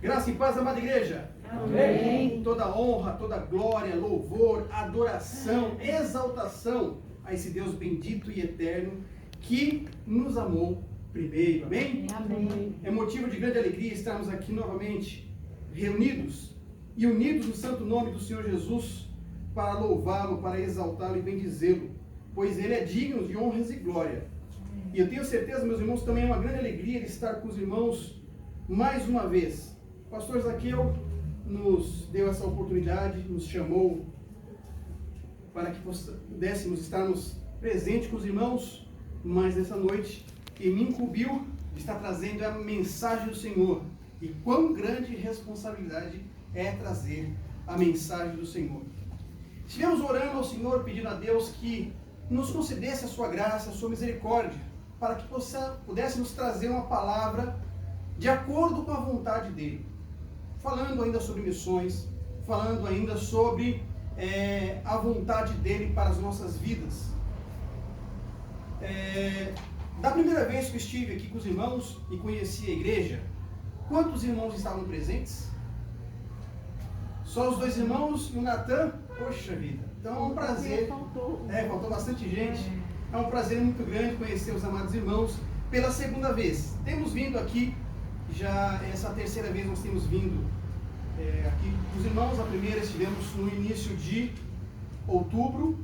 Graça e paz, amada igreja. Amém. Toda honra, toda glória, louvor, adoração, exaltação a esse Deus bendito e eterno que nos amou primeiro. Amém? Amém. É motivo de grande alegria estarmos aqui novamente reunidos e unidos no santo nome do Senhor Jesus para louvá-lo, para exaltá-lo e bendizê-lo, pois Ele é digno de honras e glória. E eu tenho certeza, meus irmãos, também é uma grande alegria estar com os irmãos mais uma vez. O pastor Zaqueu nos deu essa oportunidade, nos chamou para que pudéssemos estarmos presentes com os irmãos, mas nessa noite ele me incumbiu de estar trazendo a mensagem do Senhor. E quão grande responsabilidade é trazer a mensagem do Senhor. Estivemos orando ao Senhor, pedindo a Deus que nos concedesse a sua graça, a sua misericórdia, para que pudéssemos trazer uma palavra de acordo com a vontade dEle. Falando ainda sobre missões, falando ainda sobre a vontade dEle para as nossas vidas. Da primeira vez que eu estive aqui com os irmãos e conheci a igreja, quantos irmãos estavam presentes? Só os dois irmãos e o Natan? Poxa vida, então é um prazer. Faltou bastante gente. É um prazer muito grande conhecer os amados irmãos pela segunda vez. Temos vindo aqui, já essa terceira vez nós temos vindo aqui os irmãos. A primeira estivemos no início de outubro,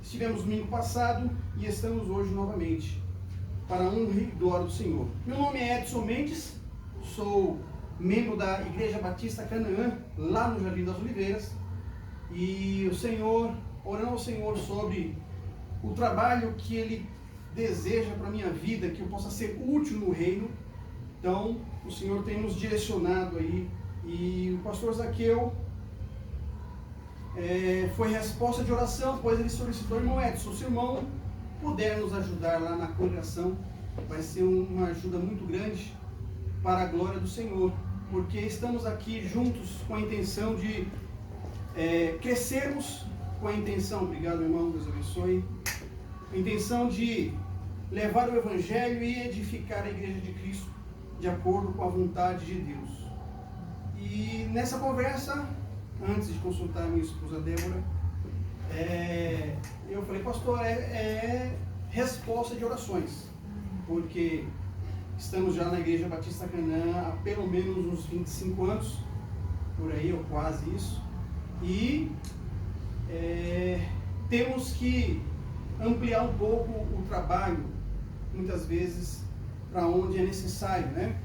estivemos domingo passado e estamos hoje novamente para a honra e glória do Senhor. Meu nome é Edson Mendes, sou membro da Igreja Batista Canaã, lá no Jardim das Oliveiras, e o Senhor, orando ao Senhor sobre o trabalho que Ele deseja para a minha vida, que eu possa ser útil no reino. Então, o Senhor tem nos direcionado aí, e o pastor Zaqueu foi resposta de oração, pois ele solicitou: irmão Edson, se o irmão puder nos ajudar lá na congregação, vai ser uma ajuda muito grande para a glória do Senhor, porque estamos aqui juntos com a intenção de crescermos, com a intenção, obrigado irmão, Deus abençoe, a intenção de levar o Evangelho e edificar a Igreja de Cristo de acordo com a vontade de Deus. E nessa conversa, antes de consultar a minha esposa Débora, eu falei: pastor, resposta de orações, porque estamos já na Igreja Batista Canaã há pelo menos uns 25 anos, por aí, ou quase isso, e temos que ampliar um pouco o trabalho, muitas vezes, para onde é necessário, né?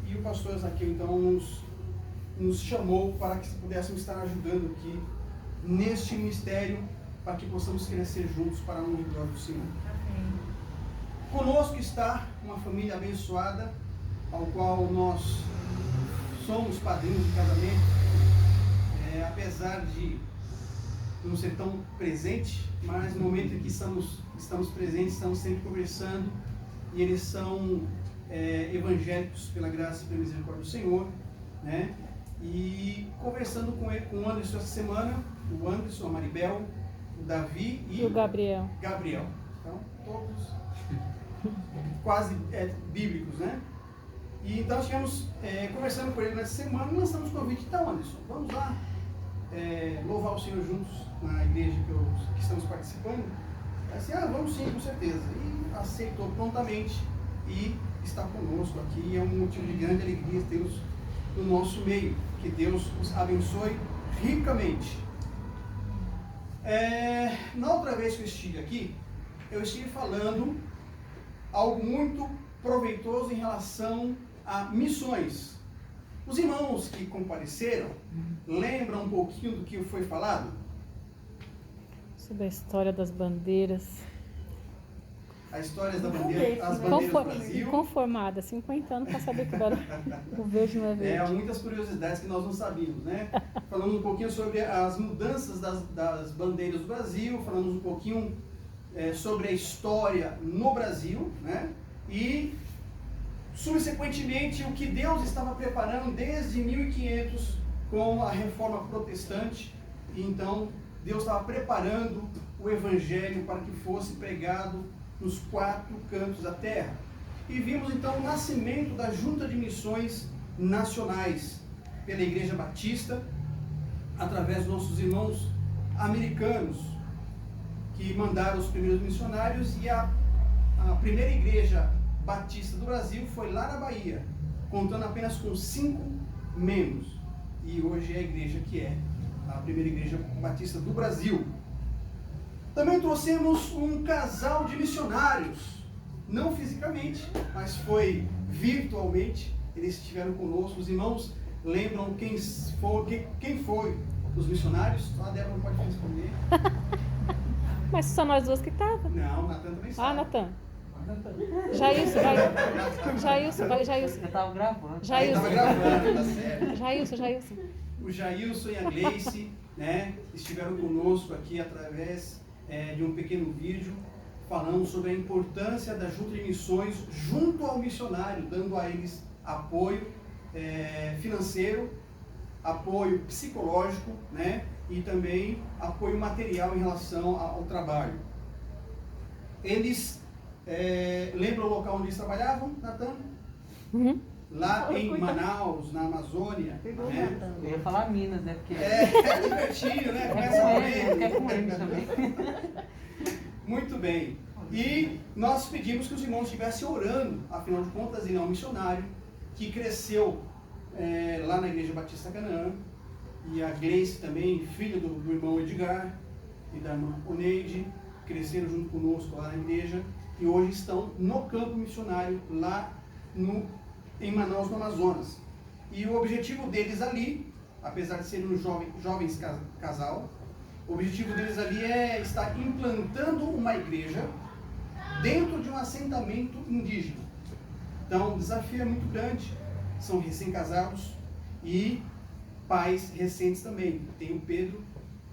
E o pastor Zaqueu, então, nos chamou para que pudéssemos estar ajudando aqui neste ministério, para que possamos crescer juntos para a honra e glória do Senhor. Amém. Conosco está uma família abençoada, ao qual nós somos padrinhos de casamento, apesar de não ser tão presente, mas no momento em que estamos presentes, estamos sempre conversando, e eles são evangélicos pela graça e pela misericórdia do Senhor, né? E conversando com o Anderson essa semana, o Anderson, a Maribel, o Davi e o Gabriel. Então, todos quase bíblicos, né? E então estivemos conversando com ele nessa semana, e lançamos o convite: então Anderson, vamos lá louvar o Senhor juntos na igreja que estamos participando. Assim, vamos sim, com certeza. E aceitou prontamente e está conosco aqui. É um motivo de grande alegria tê-los no nosso meio. Que Deus os abençoe ricamente. Na outra vez que eu estive aqui, eu estive falando algo muito proveitoso em relação a missões. Os irmãos que compareceram lembram um pouquinho do que foi falado? Sobre a história das bandeiras. A história da bandeira, as bandeiras do Brasil. Inconformada, 50 anos para saber que o verde não é verde. Há muitas curiosidades que nós não sabíamos, né? Falamos um pouquinho sobre as mudanças das bandeiras do Brasil, falamos um pouquinho sobre a história no Brasil, né? E, subsequentemente, o que Deus estava preparando desde 1500 com a Reforma Protestante. E então, Deus estava preparando o Evangelho para que fosse pregado nos 4 cantos da terra. E vimos então o nascimento da Junta de Missões Nacionais, pela Igreja Batista, através dos nossos irmãos americanos, que mandaram os primeiros missionários, e a primeira igreja batista do Brasil foi lá na Bahia, contando apenas com 5 membros. E hoje é a igreja que é a primeira igreja batista do Brasil. Também trouxemos um casal de missionários, não fisicamente, mas foi virtualmente. Eles estiveram conosco. Os irmãos lembram quem foi os missionários? A Débora não pode responder. Mas só nós duas que estavam. Não, o Natan também sabe. Ah, Natan. Jailson, vai. Jailson. Eu estava gravando. Jailson. Estava gravando, tá certo. Jailson. O Jailson e a Gleice, né, estiveram conosco aqui através de um pequeno vídeo, falando sobre a importância da junta de missões junto ao missionário, dando a eles apoio financeiro, apoio psicológico, né, e também apoio material em relação ao trabalho. Eles lembram o local onde eles trabalhavam, Natan? Uhum. Lá em Manaus, na Amazônia. Né? Eu ia falar Minas, né? Porque É divertido, né? Começa a é com ele também. Muito bem. E nós pedimos que os irmãos estivessem orando, afinal de contas ele é um missionário que cresceu lá na Igreja Batista Canaã, e a Gleice também, filha do irmão Edgar e da irmã Oneide, cresceram junto conosco lá na igreja e hoje estão no campo missionário lá em Manaus, no Amazonas. E o objetivo deles ali, apesar de serem um jovens casal, o objetivo deles ali é estar implantando uma igreja dentro de um assentamento indígena. Então o desafio é muito grande, são recém-casados e pais recentes também. Tem o Pedro,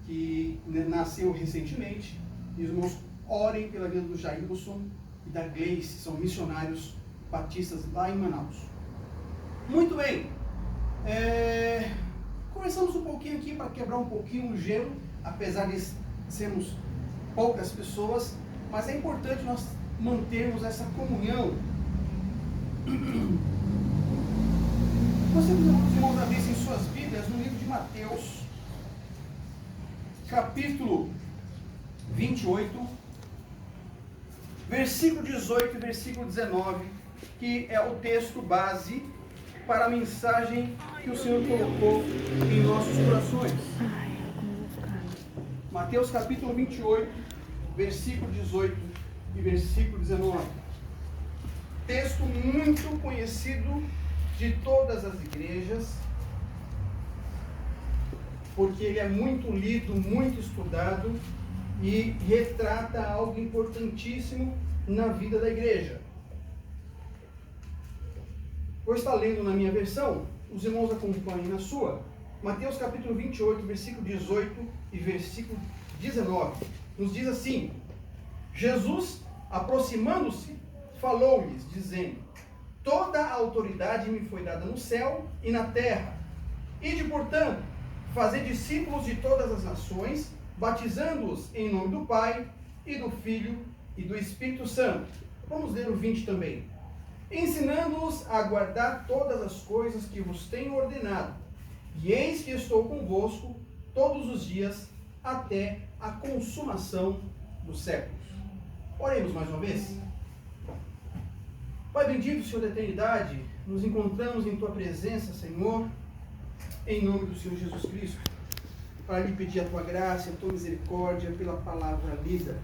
que nasceu recentemente, e os irmãos orem pela vida do Jailson e da Gleice, são missionários batistas lá em Manaus. Muito bem, conversamos um pouquinho aqui para quebrar um pouquinho o gelo, apesar de sermos poucas pessoas, mas é importante nós mantermos essa comunhão. Gostaria que os irmãos abrissem suas Bíblias no livro de Mateus, capítulo 28, versículo 18 e versículo 19, que é o texto base para a mensagem que o Senhor colocou em nossos corações. Mateus capítulo 28, versículo 18 e versículo 19. Texto muito conhecido de todas as igrejas, porque ele é muito lido, muito estudado e retrata algo importantíssimo na vida da igreja. Vou estar lendo na minha versão, os irmãos acompanhem na sua. Mateus capítulo 28, versículo 18 e versículo 19. Nos diz assim: Jesus, aproximando-se, falou-lhes, dizendo: toda a autoridade me foi dada no céu e na terra. Ide, portanto, fazer discípulos de todas as nações, batizando-os em nome do Pai, e do Filho, e do Espírito Santo. Vamos ler o 20 também. Ensinando-os a guardar todas as coisas que vos tenho ordenado. E eis que estou convosco todos os dias, até a consumação dos séculos. Oremos mais uma vez. Pai bendito, Senhor da eternidade, nos encontramos em Tua presença, Senhor, em nome do Senhor Jesus Cristo, para lhe pedir a Tua graça, a Tua misericórdia pela palavra lida.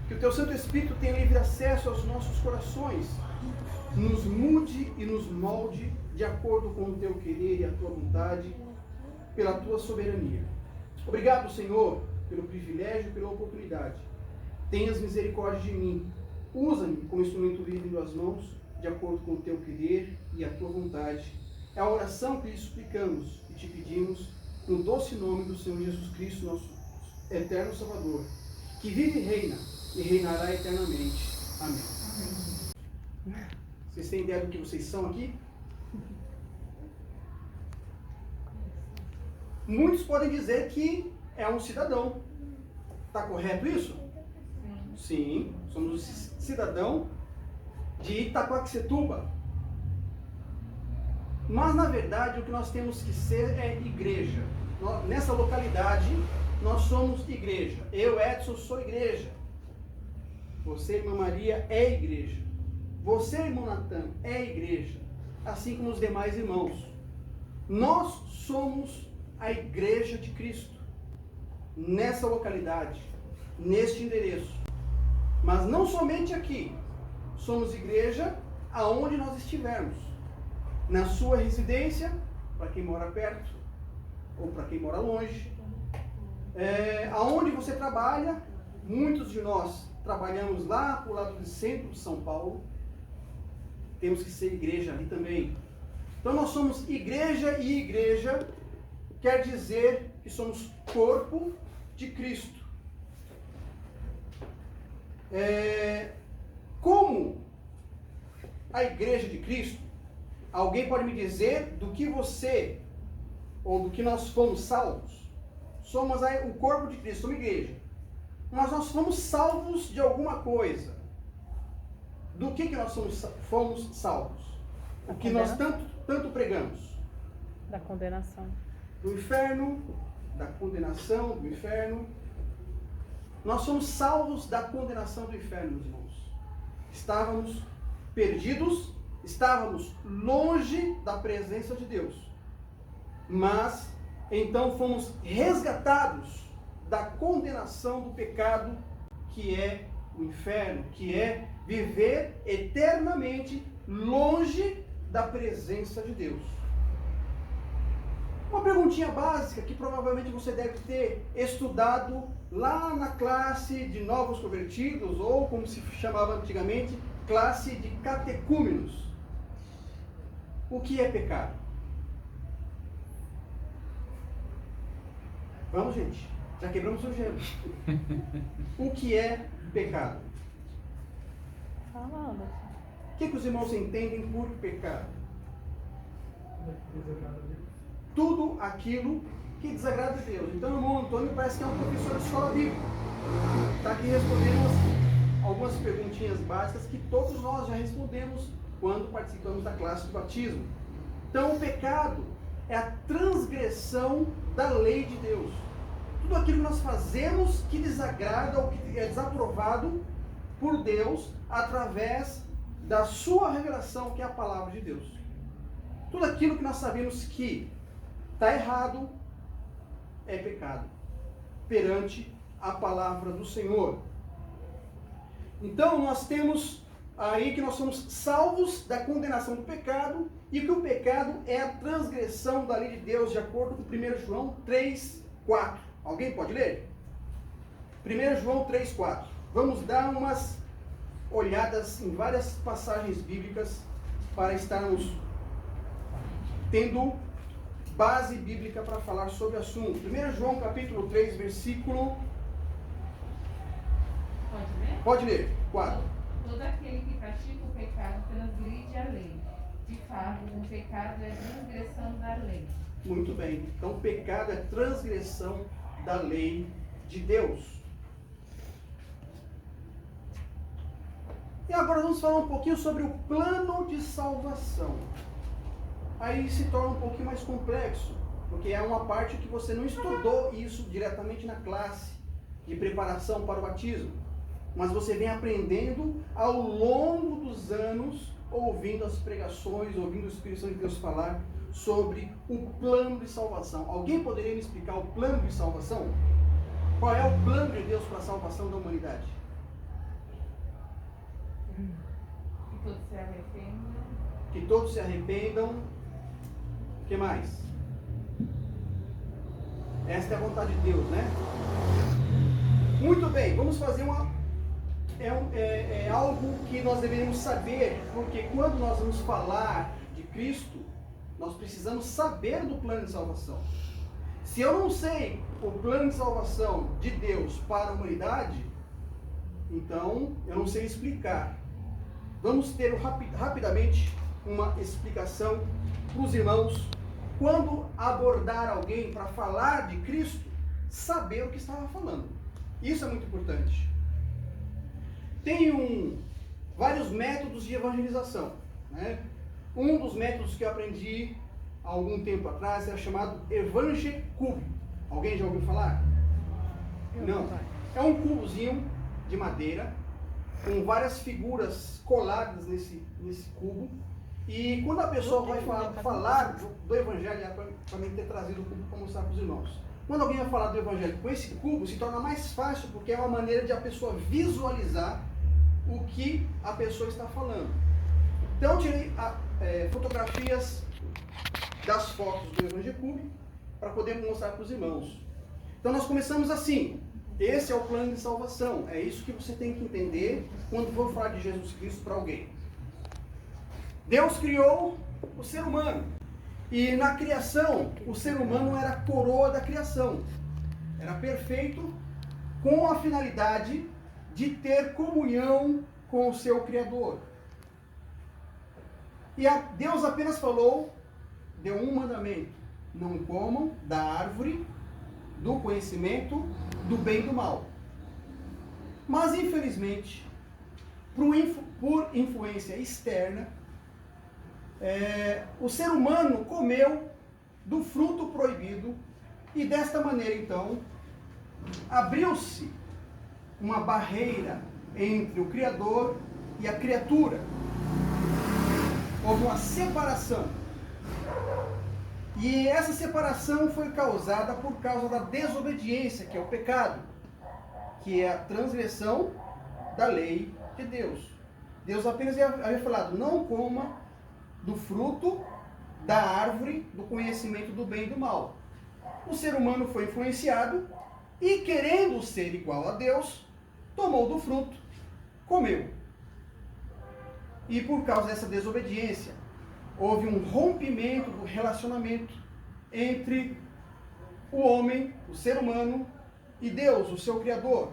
Que o Teu Santo Espírito tenha livre acesso aos nossos corações, nos mude e nos molde de acordo com o Teu querer e a Tua vontade, pela Tua soberania. Obrigado, Senhor, pelo privilégio e pela oportunidade. Tenhas misericórdia de mim. Usa-me como instrumento vivo em Tuas mãos, de acordo com o Teu querer e a Tua vontade. É a oração que lhe suplicamos e te pedimos, no doce nome do Senhor Jesus Cristo, nosso eterno Salvador, que vive e reina, e reinará eternamente. Amém. Vocês têm ideia do que vocês são aqui? Muitos podem dizer que é um cidadão. Está correto isso? Sim, somos cidadão de Itaquaquecetuba. Mas, na verdade, o que nós temos que ser é igreja. Nessa localidade, nós somos igreja. Eu, Edson, sou igreja. Você, irmã Maria, é igreja. Você, irmão Natan, é igreja. Assim como os demais irmãos. Nós somos a igreja de Cristo. Nessa localidade, neste endereço. Mas não somente aqui. Somos igreja aonde nós estivermos. Na sua residência, para quem mora perto, ou para quem mora longe. Aonde você trabalha, muitos de nós trabalhamos lá pro lado do centro de São Paulo. Temos que ser igreja ali também. Então nós somos igreja, e igreja quer dizer que somos corpo de Cristo. Como a igreja de Cristo, alguém pode me dizer do que você, ou do que nós fomos salvos? Somos o corpo de Cristo, somos igreja. Mas nós fomos salvos de alguma coisa. Do que nós fomos salvos? O que nós tanto pregamos? Da condenação. Do inferno, da condenação do inferno. Nós somos salvos da condenação do inferno, meus irmãos. Estávamos perdidos, estávamos longe da presença de Deus. Mas, então, fomos resgatados da condenação do pecado, que é o inferno, que é viver eternamente longe da presença de Deus. Uma perguntinha básica que provavelmente você deve ter estudado lá na classe de novos convertidos, ou como se chamava antigamente, classe de catecúmenos. O que é pecado? Vamos, gente. Já quebramos o gelo. O que é pecado? Falando. O que os irmãos entendem por pecado? Tudo aquilo que desagrada a Deus. Então, o irmão Antônio parece que é um professor de escola bíblica. Está aqui respondendo algumas perguntinhas básicas que todos nós já respondemos quando participamos da classe do batismo. Então, o pecado é a transgressão da lei de Deus. Tudo aquilo que nós fazemos que desagrada ou que é desaprovado por Deus através da sua revelação, que é a palavra de Deus. Tudo aquilo que nós sabemos que está errado é pecado perante a palavra do Senhor. Então nós temos aí que nós somos salvos da condenação do pecado, e que o pecado é a transgressão da lei de Deus, de acordo com 1 João 3:4. Alguém pode ler? 1 João 3:4. Vamos dar umas olhadas em várias passagens bíblicas para estarmos tendo base bíblica para falar sobre o assunto. 1 João capítulo 3, versículo... Pode ler? Pode ler. 4. Todo aquele que pratica o pecado transgride a lei. De fato, o pecado é transgressão da lei. Muito bem. Então, o pecado é transgressão da lei de Deus. E agora vamos falar um pouquinho sobre o plano de salvação. Aí se torna um pouquinho mais complexo, porque é uma parte que você não estudou isso diretamente na classe de preparação para o batismo, mas você vem aprendendo ao longo dos anos, ouvindo as pregações, ouvindo o Espírito Santo de Deus falar sobre o plano de salvação. Alguém poderia me explicar o plano de salvação? Qual é o plano de Deus para a salvação da humanidade? Que todos se arrependam. Que todos se arrependam. O que mais? Esta é a vontade de Deus, né? Muito bem, vamos fazer algo que nós deveríamos saber, porque quando nós vamos falar de Cristo, nós precisamos saber do plano de salvação. Se eu não sei o plano de salvação de Deus para a humanidade, então eu não sei explicar. Vamos ter rapidamente uma explicação para os irmãos. Quando abordar alguém para falar de Cristo, saber o que estava falando. Isso é muito importante. Tem vários métodos de evangelização, né? Um dos métodos que eu aprendi há algum tempo atrás é chamado Evangecube. Alguém já ouviu falar? Não. É um cubozinho de madeira com várias figuras coladas nesse cubo. E quando a pessoa vai falar do Evangelho, para mim ter trazido o cubo para mostrar para os irmãos. Quando alguém vai falar do Evangelho com esse cubo, se torna mais fácil, porque é uma maneira de a pessoa visualizar o que a pessoa está falando. Então eu tirei fotografias das fotos do Evangecube para poder mostrar para os irmãos. Então nós começamos assim. Esse é o plano de salvação. É isso que você tem que entender quando for falar de Jesus Cristo para alguém. Deus criou o ser humano. E na criação, o ser humano era a coroa da criação. Era perfeito com a finalidade de ter comunhão com o seu Criador. E Deus apenas falou, deu um mandamento: não comam da árvore do conhecimento do bem e do mal. Mas infelizmente, por influência externa, o ser humano comeu do fruto proibido e desta maneira então abriu-se uma barreira entre o Criador e a criatura. Houve uma separação. E essa separação foi causada por causa da desobediência, que é o pecado, que é a transgressão da lei de Deus. Deus apenas havia falado: não coma do fruto da árvore do conhecimento do bem e do mal. O ser humano foi influenciado e, querendo ser igual a Deus, tomou do fruto, comeu. E por causa dessa desobediência, houve um rompimento do relacionamento entre o homem, o ser humano, e Deus, o seu Criador.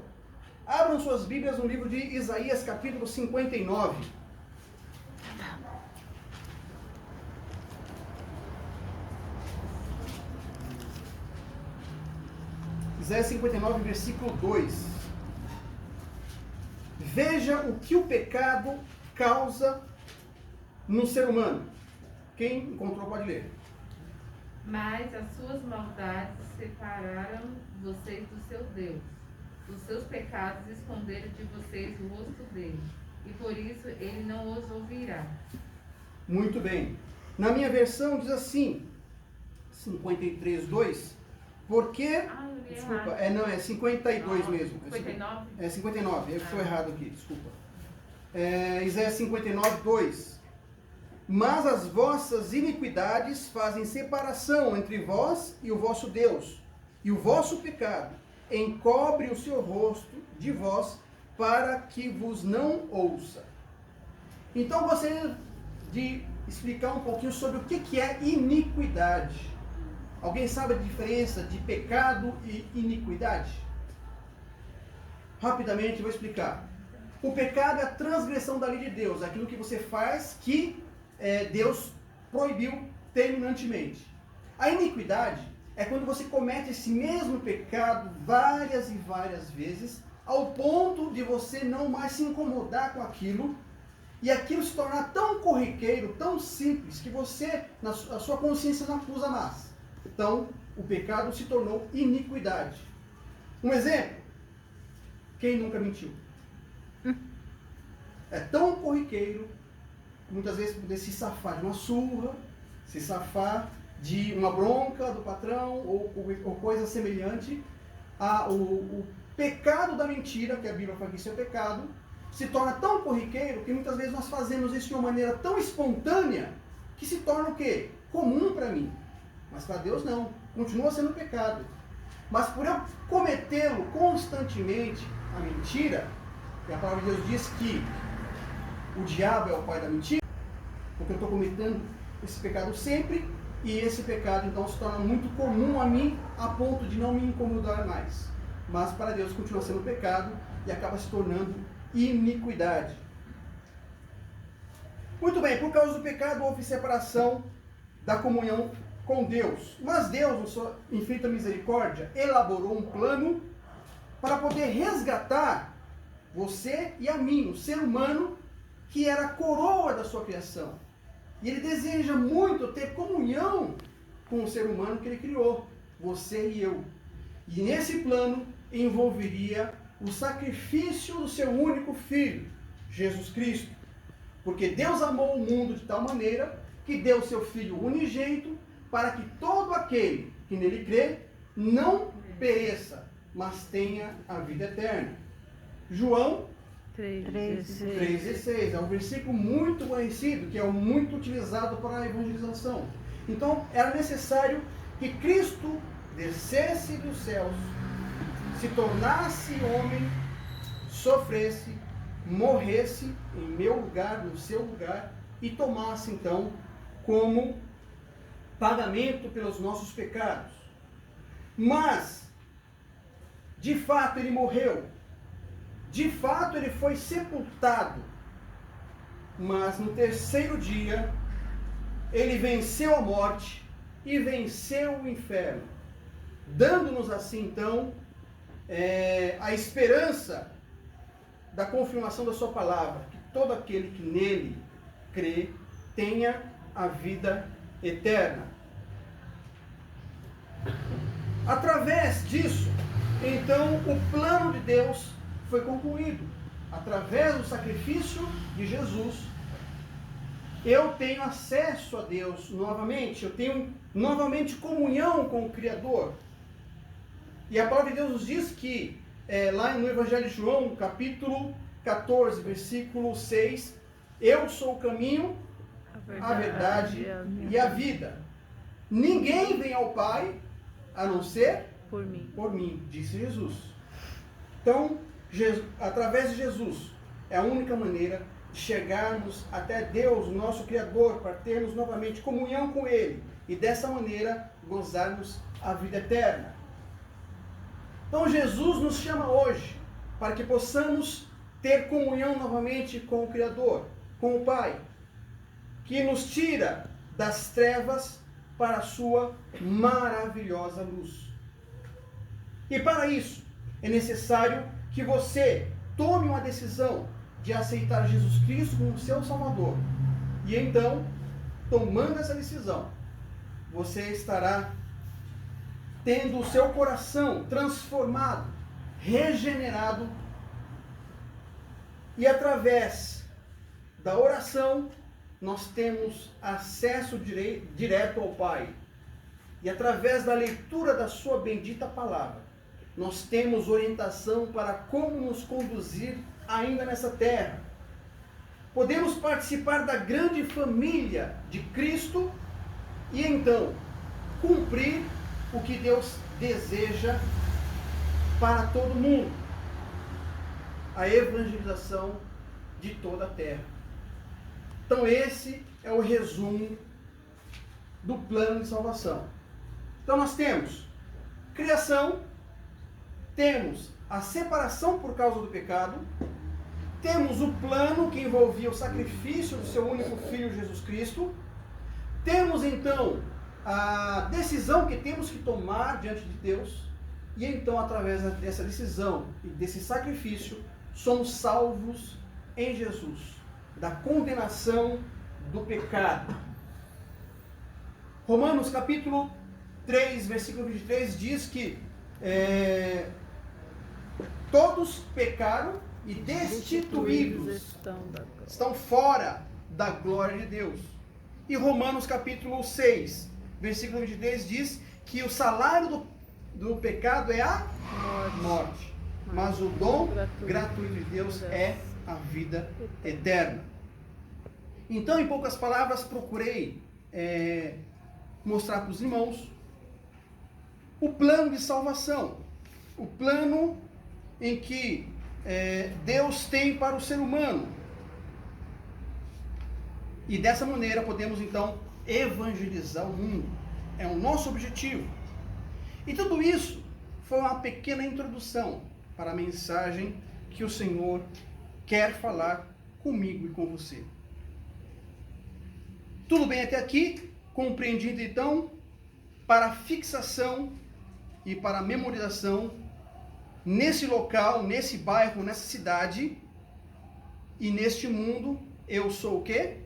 Abram suas Bíblias no livro de Isaías, capítulo 59. Isaías 59, versículo 2. Veja o que o pecado causa no ser humano. Quem encontrou pode ler. Mas as suas maldades separaram vocês do seu Deus. Os seus pecados esconderam de vocês o rosto dele. E por isso ele não os ouvirá. Muito bem. Na minha versão diz assim, 53, 2. Porque... desculpa, é 52 mesmo. 59? É 59, eu estou errado aqui, desculpa. Isaías 59, 2. Mas as vossas iniquidades fazem separação entre vós e o vosso Deus, e o vosso pecado encobre o seu rosto de vós, para que vos não ouça. Então, gostaria de explicar um pouquinho sobre o que é iniquidade. Alguém sabe a diferença de pecado e iniquidade? Rapidamente vou explicar. O pecado é a transgressão da lei de Deus, aquilo que você faz que Deus proibiu terminantemente. A iniquidade é quando você comete esse mesmo pecado várias e várias vezes, ao ponto de você não mais se incomodar com aquilo, e aquilo se tornar tão corriqueiro, tão simples, que você, a sua consciência não acusa mais. Então, o pecado se tornou iniquidade. Um exemplo: quem nunca mentiu? É tão corriqueiro, muitas vezes poder se safar de uma surra, se safar de uma bronca do patrão ou coisa semelhante. O pecado da mentira, que a Bíblia fala que isso é pecado, se torna tão corriqueiro que muitas vezes nós fazemos isso de uma maneira tão espontânea que se torna o quê? Comum para mim. Mas para Deus não, continua sendo pecado. Mas por eu cometê-lo constantemente, a mentira, e a palavra de Deus diz que o diabo é o pai da mentira, porque eu estou cometendo esse pecado sempre, e esse pecado então se torna muito comum a mim, a ponto de não me incomodar mais. Mas para Deus continua sendo pecado e acaba se tornando iniquidade. Muito bem, por causa do pecado houve separação da comunhão com Deus. Mas Deus, na sua infinita misericórdia, elaborou um plano para poder resgatar você e a mim, o ser humano, que era a coroa da sua criação. E Ele deseja muito ter comunhão com o ser humano que Ele criou, você e eu. E nesse plano envolveria o sacrifício do seu único Filho, Jesus Cristo. Porque Deus amou o mundo de tal maneira que deu o seu Filho unigênito para que todo aquele que nele crê não pereça, mas tenha a vida eterna. João 3,16 é um versículo muito conhecido, que é muito utilizado para a evangelização. Então, era necessário que Cristo descesse dos céus, se tornasse homem, sofresse, morresse em meu lugar, no seu lugar, e tomasse então como pagamento pelos nossos pecados. Mas, de fato, ele morreu. De fato, ele foi sepultado. Mas no terceiro dia, ele venceu a morte e venceu o inferno, dando-nos assim, então, a esperança da confirmação da sua palavra, que todo aquele que nele crê tenha a vida eterna. Através disso, então, o plano de Deus foi concluído. Através do sacrifício de Jesus, eu tenho acesso a Deus novamente, eu tenho novamente comunhão com o Criador. E a palavra de Deus nos diz que, lá no Evangelho de João, capítulo 14, versículo 6, eu sou o caminho, a verdade e a vida. Ninguém vem ao Pai a não ser por mim, disse Jesus. Então, através de Jesus, é a única maneira de chegarmos até Deus, o nosso Criador, para termos novamente comunhão com Ele e dessa maneira gozarmos a vida eterna. Então Jesus nos chama hoje para que possamos ter comunhão novamente com o Criador, com o Pai, que nos tira das trevas para a sua maravilhosa luz. E para isso é necessário que você tome uma decisão de aceitar Jesus Cristo como seu Salvador. E então, tomando essa decisão, você estará tendo o seu coração transformado, regenerado, e através da oração nós temos acesso direto ao Pai. E através da leitura da sua bendita palavra, nós temos orientação para como nos conduzir ainda nessa terra. Podemos participar da grande família de Cristo e então cumprir o que Deus deseja para todo mundo: a evangelização de toda a terra. Então esse é o resumo do plano de salvação. Então nós temos criação, temos a separação por causa do pecado, temos o plano que envolvia o sacrifício do seu único Filho Jesus Cristo, temos então a decisão que temos que tomar diante de Deus, e então através dessa decisão e desse sacrifício somos salvos em Jesus da condenação do pecado. Romanos capítulo 3, versículo 23 diz que todos pecaram e destituídos estão fora da glória de Deus. E Romanos capítulo 6, versículo 23 diz que o salário do pecado é a morte, mas o dom gratuito de Deus é a vida eterna. Então, em poucas palavras, procurei mostrar para os irmãos o plano de salvação, o plano em que Deus tem para o ser humano. E dessa maneira podemos então evangelizar o mundo. É o nosso objetivo. E tudo isso foi uma pequena introdução para a mensagem que o Senhor quer falar comigo e com você. Tudo bem até aqui? Compreendido então? Para fixação e para memorização nesse local, nesse bairro, nessa cidade e neste mundo, eu sou o quê?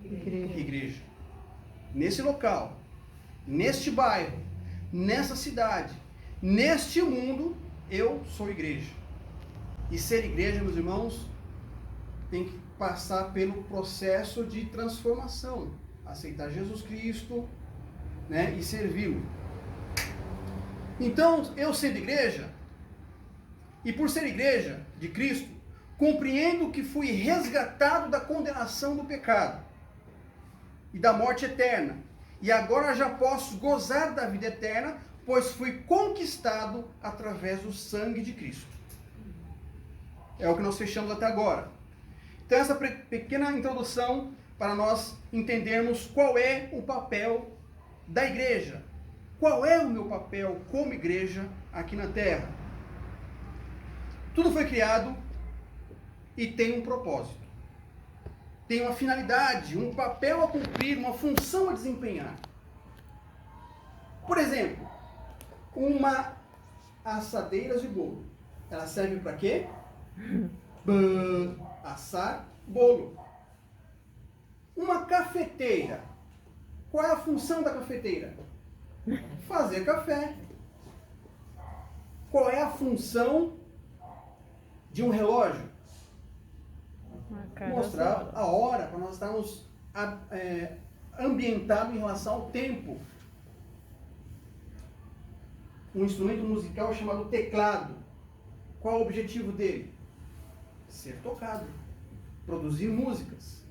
Igreja. nesse local, neste bairro, nessa cidade, neste mundo, eu sou igreja. E ser igreja, meus irmãos, tem que passar pelo processo de transformação. Aceitar Jesus Cristo, né, e servi-lo. Então, eu sendo igreja, e por ser igreja de Cristo, compreendo que fui resgatado da condenação do pecado e da morte eterna. E agora já posso gozar da vida eterna, pois fui conquistado através do sangue de Cristo. É o que nós fechamos até agora. Então, essa pequena introdução para nós entendermos qual é o papel da igreja. Qual é o meu papel como igreja aqui na Terra? Tudo foi criado e tem um propósito. Tem uma finalidade, um papel a cumprir, uma função a desempenhar. Por exemplo, uma assadeira de bolo. Ela serve para quê? Assar bolo. Uma cafeteira. Qual é a função da cafeteira? Fazer café. Qual é a função de um relógio? Mostrar a hora, para nós estarmos ambientados em relação ao tempo. Um instrumento musical chamado teclado. Qual é o objetivo dele? Ser tocado. Produzir músicas.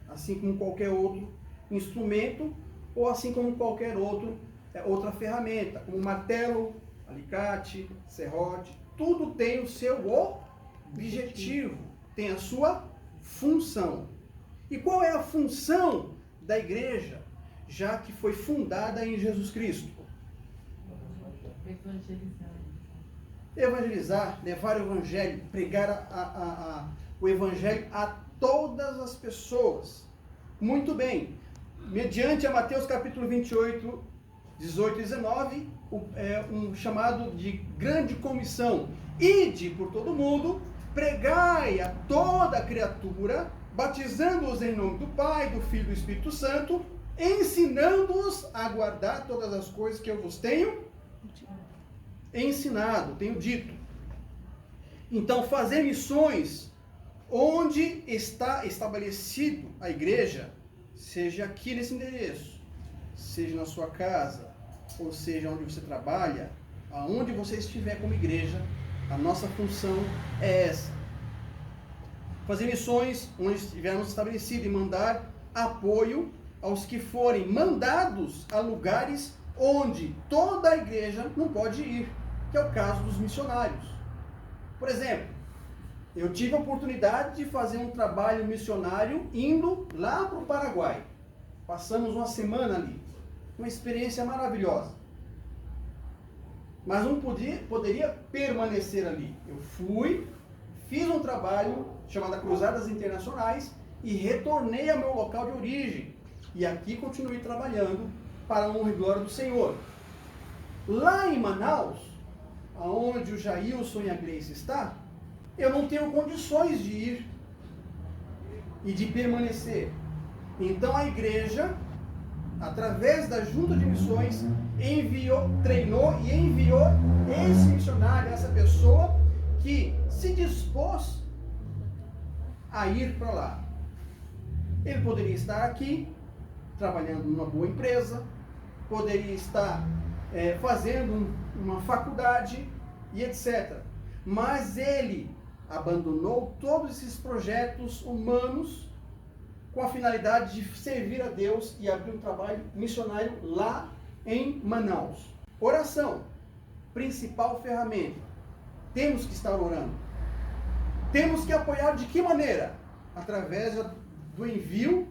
Assim como qualquer outro instrumento, ou assim como qualquer outra ferramenta, como martelo, alicate, serrote, tudo tem o seu objetivo, tem a sua função. E qual é a função da igreja, já que foi fundada em Jesus Cristo? Evangelizar, levar o evangelho, pregar o evangelho a todas as pessoas. Muito bem. Mediante a Mateus capítulo 28, 18 e 19, um chamado de grande comissão. Ide por todo mundo, pregai a toda criatura, batizando-os em nome do Pai, do Filho e do Espírito Santo, ensinando-os a guardar todas as coisas que eu vos tenho ensinado, tenho dito. Então, fazer missões onde está estabelecido a igreja, seja aqui nesse endereço, seja na sua casa, ou seja onde você trabalha, aonde você estiver como igreja, a nossa função é essa. Fazer missões onde estivermos estabelecido e mandar apoio aos que forem mandados a lugares onde toda a igreja não pode ir, que é o caso dos missionários. Por exemplo, eu tive a oportunidade de fazer um trabalho missionário indo lá para o Paraguai. Passamos uma semana ali. Uma experiência maravilhosa. Mas não poderia permanecer ali. Eu fui, fiz um trabalho chamado Cruzadas Internacionais e retornei ao meu local de origem. E aqui continuei trabalhando para a honra e glória do Senhor. Lá em Manaus, aonde o Jailson e a Gleice está, eu não tenho condições de ir e de permanecer. Então a igreja, através da junta de missões, treinou e enviou esse missionário, essa pessoa que se dispôs a ir para lá. Ele poderia estar aqui, trabalhando numa boa empresa, poderia estar fazendo uma faculdade e etc. Mas ele abandonou todos esses projetos humanos com a finalidade de servir a Deus e abrir um trabalho missionário lá em Manaus. Oração, principal ferramenta. Temos que estar orando. Temos que apoiar de que maneira? Através do envio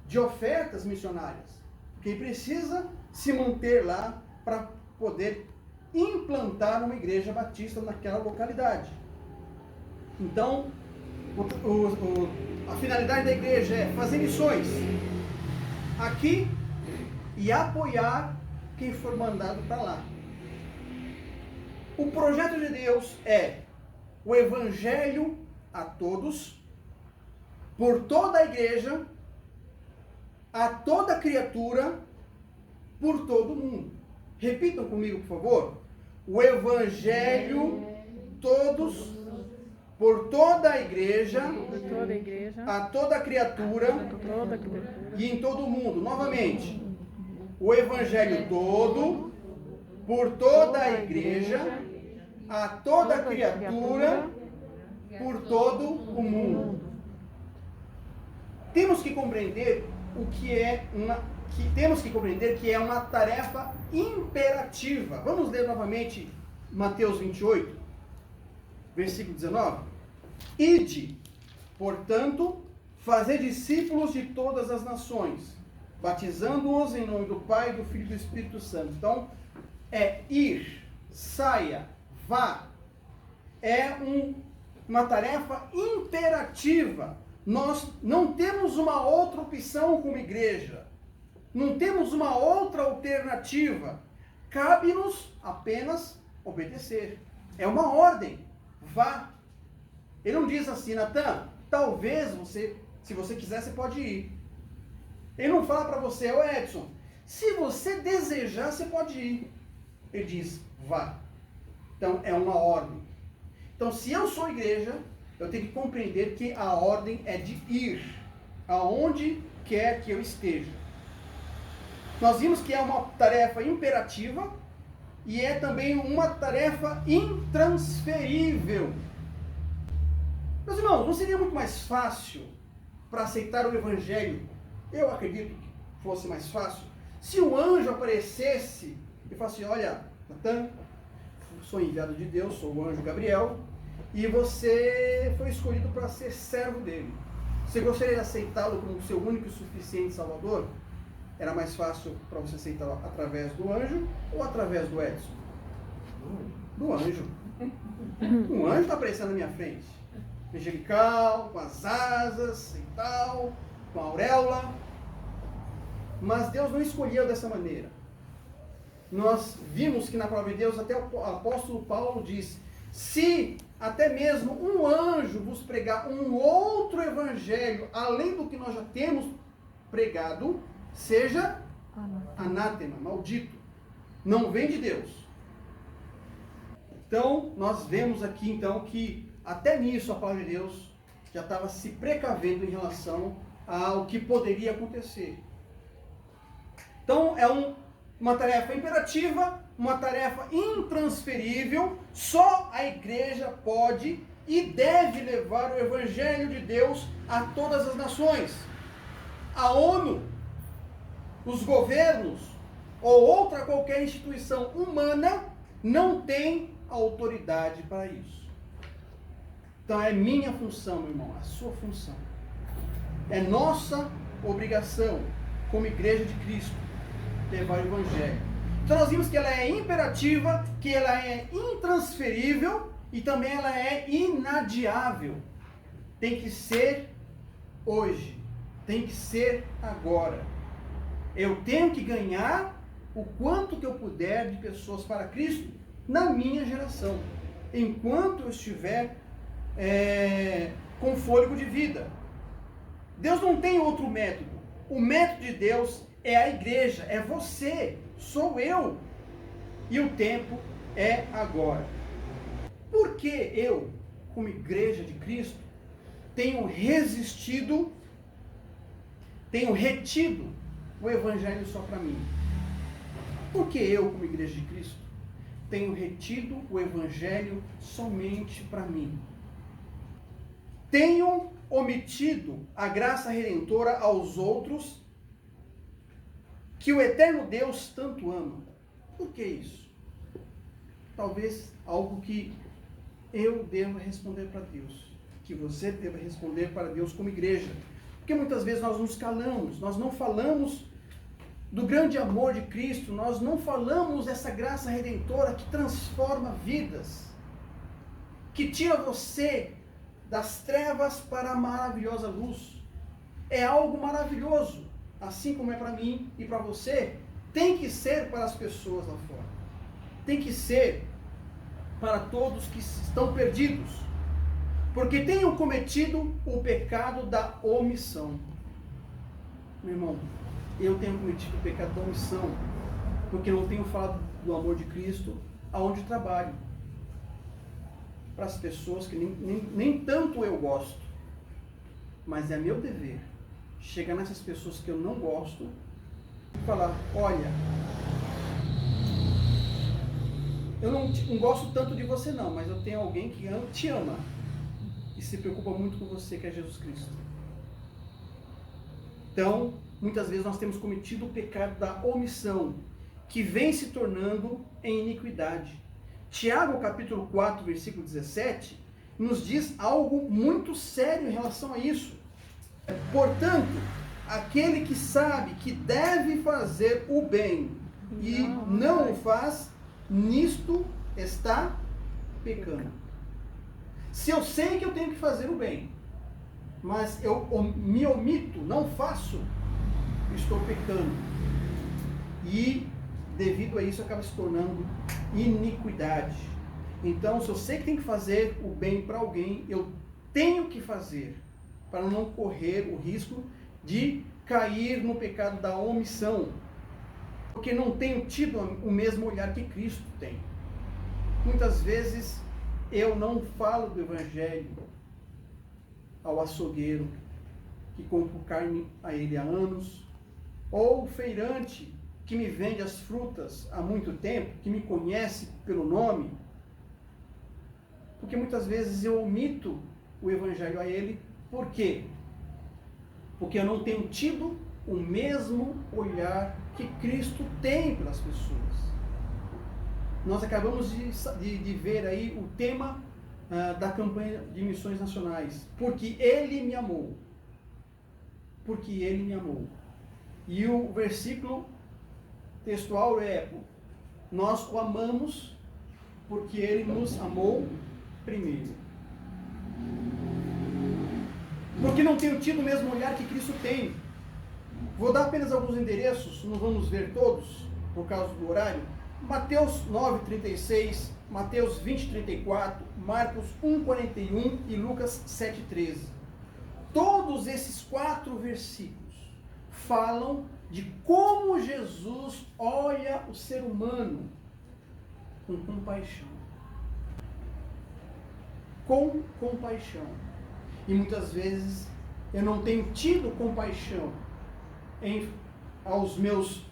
de ofertas missionárias. Quem precisa se manter lá para poder implantar uma igreja batista naquela localidade. Então, a finalidade da igreja é fazer missões aqui e apoiar quem for mandado para lá. O projeto de Deus é o evangelho a todos, por toda a igreja, a toda criatura, por todo mundo. Repitam comigo, por favor. O evangelho todos, por toda a igreja, a toda criatura e em todo o mundo. Novamente. O evangelho todo, por toda a igreja, a toda criatura, por todo o mundo. Temos que compreender que é uma tarefa imperativa. Vamos ler novamente Mateus 28, versículo 19. Ide, portanto, fazer discípulos de todas as nações, batizando-os em nome do Pai, do Filho e do Espírito Santo. Então, é ir, saia, vá. É uma tarefa imperativa. Nós não temos uma outra opção como igreja. Não temos uma outra alternativa. Cabe-nos apenas obedecer. É uma ordem. Vá. Ele não diz assim, Natan, talvez você, se você quiser, você pode ir. Ele não fala para você, ô Edson, se você desejar, você pode ir. Ele diz, vá. Então, é uma ordem. Então, se eu sou igreja, eu tenho que compreender que a ordem é de ir, aonde quer que eu esteja. Nós vimos que é uma tarefa imperativa e é também uma tarefa intransferível. Meus irmãos, não seria muito mais fácil para aceitar o evangelho? Eu acredito que fosse mais fácil se o anjo aparecesse e falasse, olha, Natan, sou enviado de Deus, sou o anjo Gabriel, e você foi escolhido para ser servo dele. Você gostaria de aceitá-lo como seu único e suficiente Salvador? Era mais fácil para você aceitá-lo através do anjo ou através do Edson? Do anjo. Um anjo está aparecendo na minha frente. Angelical, com as asas e tal, com a auréola. Mas Deus não escolheu dessa maneira. Nós vimos que na palavra de Deus, até o apóstolo Paulo diz, se até mesmo um anjo vos pregar um outro evangelho, além do que nós já temos pregado, seja anátema, maldito. Não vem de Deus. Então, nós vemos aqui então que até nisso a palavra de Deus já estava se precavendo em relação ao que poderia acontecer. Então, é uma tarefa imperativa, uma tarefa intransferível. Só a igreja pode e deve levar o evangelho de Deus a todas as nações. A ONU, os governos ou outra qualquer instituição humana não tem autoridade para isso. Então é minha função, meu irmão, a sua função. É nossa obrigação como igreja de Cristo levar o evangelho. Então nós vimos que ela é imperativa, que ela é intransferível e também ela é inadiável. Tem que ser hoje, tem que ser agora. Eu tenho que ganhar o quanto que eu puder de pessoas para Cristo na minha geração, enquanto eu estiver com fôlego de vida. Deus não tem outro método. O método de Deus é a igreja, é você, sou eu. E o tempo é agora. Por que eu, como igreja de Cristo, tenho resistido, tenho retido o evangelho só para mim? Por que eu, como igreja de Cristo, tenho retido o evangelho somente para mim? Tenho omitido a graça redentora aos outros que o eterno Deus tanto ama. Por que isso? Talvez algo que eu deva responder para Deus, que você deva responder para Deus como igreja. Porque muitas vezes nós nos calamos, nós não falamos do grande amor de Cristo, nós não falamos dessa graça redentora que transforma vidas, que tira você das trevas para a maravilhosa luz. É algo maravilhoso, assim como é para mim e para você, tem que ser para as pessoas lá fora. Tem que ser para todos que estão perdidos, porque tenham cometido o pecado da omissão. Meu irmão, eu tenho cometido o pecado da omissão. porque não tenho falado do amor de Cristo aonde trabalho. Para as pessoas que nem tanto eu gosto, mas é meu dever chegar nessas pessoas que eu não gosto e falar: olha, eu não gosto tanto de você não, mas eu tenho alguém que te ama e se preocupa muito com você, que é Jesus Cristo. Então, muitas vezes nós temos cometido o pecado da omissão, que vem se tornando em iniquidade. Tiago, capítulo 4, versículo 17, nos diz algo muito sério em relação a isso. Portanto, aquele que sabe que deve fazer o bem e não o faz, nisto está pecando. Se eu sei que eu tenho que fazer o bem, mas eu me omito, não faço, estou pecando. E devido a isso acaba se tornando iniquidade. Então, se eu sei que tem que fazer o bem para alguém, eu tenho que fazer, para não correr o risco de cair no pecado da omissão, porque não tenho tido o mesmo olhar que Cristo tem. Muitas vezes eu não falo do Evangelho ao açougueiro que compro carne a ele há anos, ou o feirante que me vende as frutas há muito tempo, que me conhece pelo nome, porque muitas vezes eu omito o Evangelho a ele. Por quê? Porque eu não tenho tido o mesmo olhar que Cristo tem pelas pessoas. Nós acabamos de ver aí o tema da campanha de missões nacionais. Porque Ele me amou. Porque Ele me amou. E o versículo textual é: nós o amamos porque Ele nos amou primeiro. Porque não tenho tido o mesmo olhar que Cristo tem. Vou dar apenas alguns endereços, não vamos ver todos, por causa do horário. Mateus 9:36, Mateus 20:34, Marcos 1:41 e Lucas 7:13. Todos esses 4 versículos falam de como Jesus olha o ser humano com compaixão. Com compaixão. E muitas vezes eu não tenho tido compaixão aos meus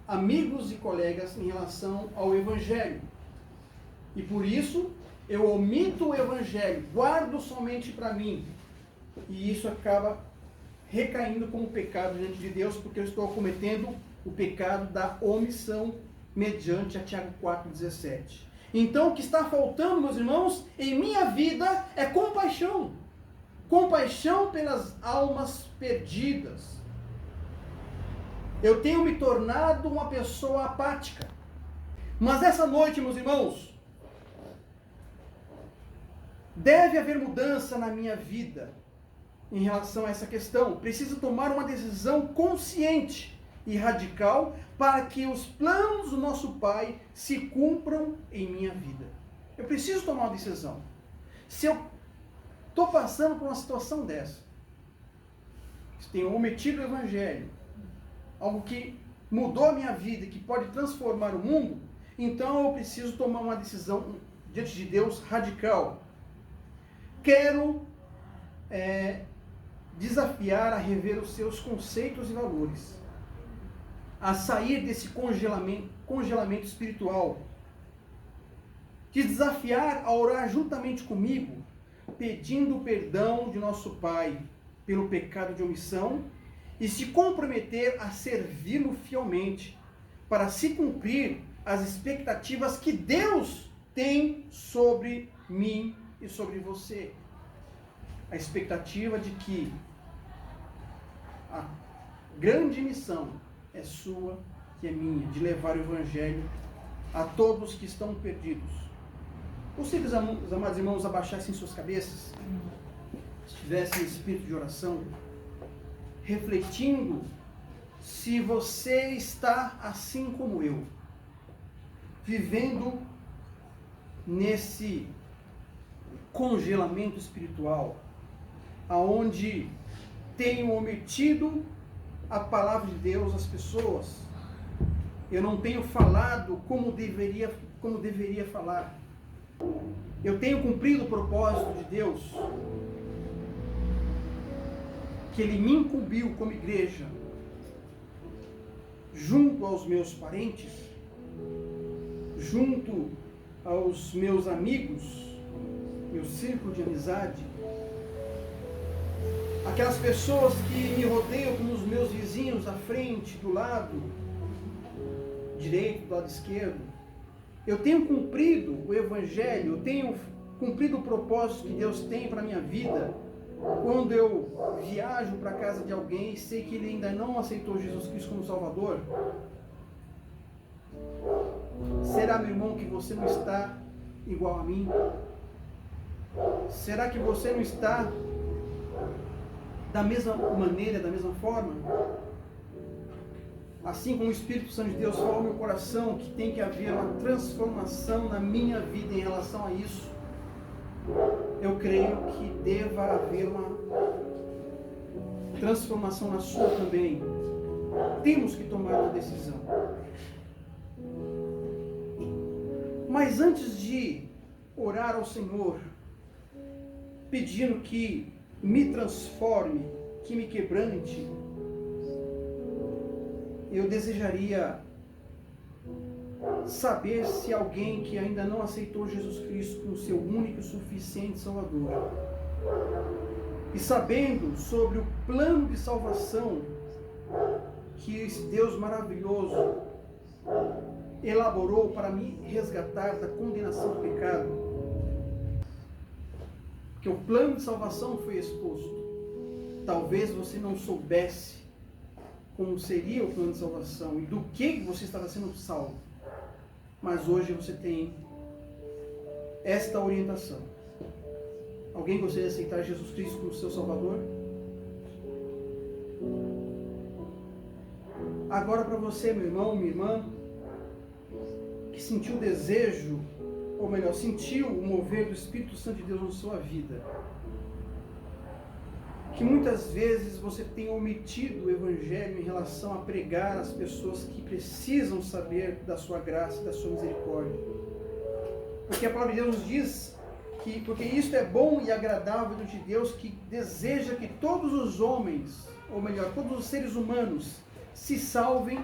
amigos e colegas em relação ao Evangelho. E por isso eu omito o Evangelho, guardo somente para mim. E isso acaba recaindo como pecado diante de Deus, porque eu estou cometendo o pecado da omissão mediante a Tiago 4,17. Então o que está faltando, meus irmãos, em minha vida é compaixão. Compaixão pelas almas perdidas. Eu tenho me tornado uma pessoa apática. Mas essa noite, meus irmãos, deve haver mudança na minha vida em relação a essa questão. Preciso tomar uma decisão consciente e radical para que os planos do nosso Pai se cumpram em minha vida. Eu preciso tomar uma decisão. Se eu estou passando por uma situação dessa, se tenho omitido o Evangelho, algo que mudou a minha vida e que pode transformar o mundo, então eu preciso tomar uma decisão diante de Deus radical. Quero desafiar a rever os seus conceitos e valores, a sair desse congelamento espiritual, te desafiar a orar juntamente comigo, pedindo perdão de nosso Pai pelo pecado de omissão e se comprometer a servi-lo fielmente, para se cumprir as expectativas que Deus tem sobre mim e sobre você. A expectativa de que a grande missão é sua e é minha, de levar o Evangelho a todos que estão perdidos. Gostaria, os amados irmãos, abaixassem suas cabeças, estivessem em espírito de oração, refletindo se você está assim como eu, vivendo nesse congelamento espiritual, aonde tenho omitido a palavra de Deus às pessoas, eu não tenho falado como deveria falar. Eu tenho cumprido o propósito de Deus, que Ele me incumbiu como igreja, junto aos meus parentes, junto aos meus amigos, meu círculo de amizade, aquelas pessoas que me rodeiam, como os meus vizinhos, à frente, do lado direito, do lado esquerdo. Eu tenho cumprido o Evangelho, eu tenho cumprido o propósito que Deus tem para a minha vida. Quando eu viajo para a casa de alguém e sei que ele ainda não aceitou Jesus Cristo como Salvador, será, meu irmão, que você não está igual a mim? Será que você não está da mesma maneira, da mesma forma? Assim como o Espírito Santo de Deus falou no meu coração que tem que haver uma transformação na minha vida em relação a isso, eu creio que deva haver uma transformação na sua também. Temos que tomar uma decisão. Mas antes de orar ao Senhor, pedindo que me transforme, que me quebrante, eu desejaria saber se alguém que ainda não aceitou Jesus Cristo como seu único e suficiente Salvador, e sabendo sobre o plano de salvação que esse Deus maravilhoso elaborou para me resgatar da condenação do pecado, que o plano de salvação foi exposto. Talvez você não soubesse como seria o plano de salvação e do que você estava sendo salvo. Mas hoje você tem esta orientação. Alguém gostaria de aceitar Jesus Cristo como seu Salvador? Agora para você, meu irmão, minha irmã, que sentiu o desejo, ou melhor, sentiu o mover do Espírito Santo de Deus na sua vida, que muitas vezes você tem omitido o Evangelho em relação a pregar às pessoas que precisam saber da sua graça e da sua misericórdia. Porque a palavra de Deus nos diz que, porque isto é bom e agradável diante de Deus, que deseja que todos os homens, ou melhor, todos os seres humanos, se salvem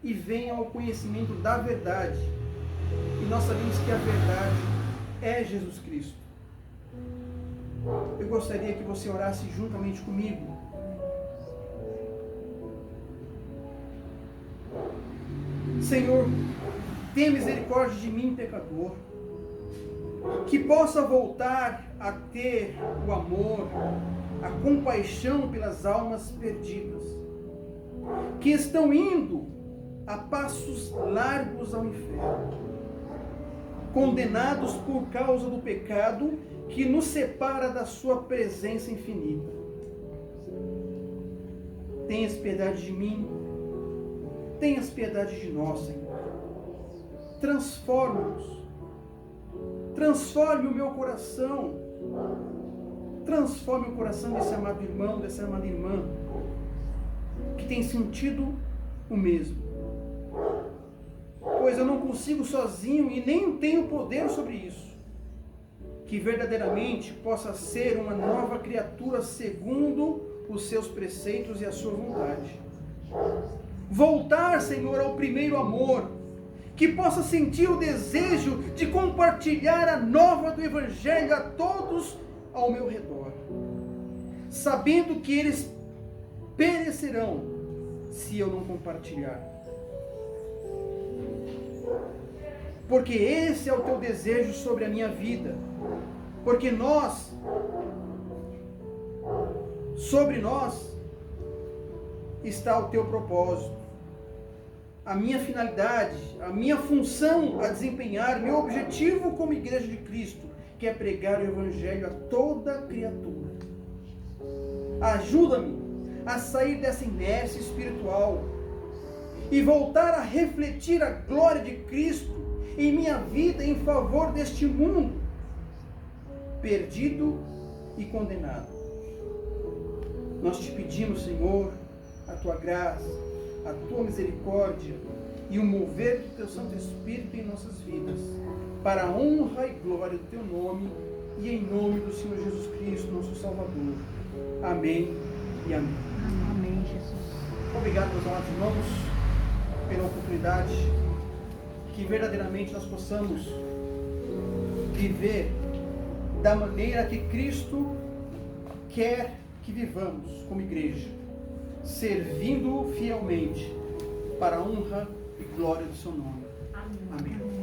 e venham ao conhecimento da verdade. E nós sabemos que a verdade é Jesus Cristo. Eu gostaria que você orasse juntamente comigo. Senhor, tenha misericórdia de mim, pecador, que possa voltar a ter o amor, a compaixão pelas almas perdidas, que estão indo a passos largos ao inferno, condenados por causa do pecado que nos separa da sua presença infinita. Tenhas piedade de mim, tenhas piedade de nós, Senhor. Transforma-nos, transforme o meu coração, transforme o coração desse amado irmão, dessa amada irmã, que tem sentido o mesmo. Pois eu não consigo sozinho e nem tenho poder sobre isso. Que verdadeiramente possa ser uma nova criatura segundo os seus preceitos e a sua vontade. Voltar, Senhor, ao primeiro amor. Que possa sentir o desejo de compartilhar a nova do Evangelho a todos ao meu redor, sabendo que eles perecerão se eu não compartilhar. Porque esse é o teu desejo sobre a minha vida. Porque sobre nós está o teu propósito, a minha finalidade, a minha função a desempenhar, meu objetivo como igreja de Cristo, que é pregar o Evangelho a toda criatura. Ajuda-me a sair dessa inércia espiritual e voltar a refletir a glória de Cristo em minha vida em favor deste mundo perdido e condenado. Nós te pedimos, Senhor, a tua graça, a tua misericórdia e o mover do Teu Santo Espírito em nossas vidas, para a honra e glória do Teu nome e em nome do Senhor Jesus Cristo, nosso Salvador. Amém e amém. Amém, Jesus. Obrigado, meus amados irmãos, pela oportunidade, que verdadeiramente nós possamos viver da maneira que Cristo quer que vivamos como igreja, servindo fielmente para a honra e glória do seu nome. Amém. Amém.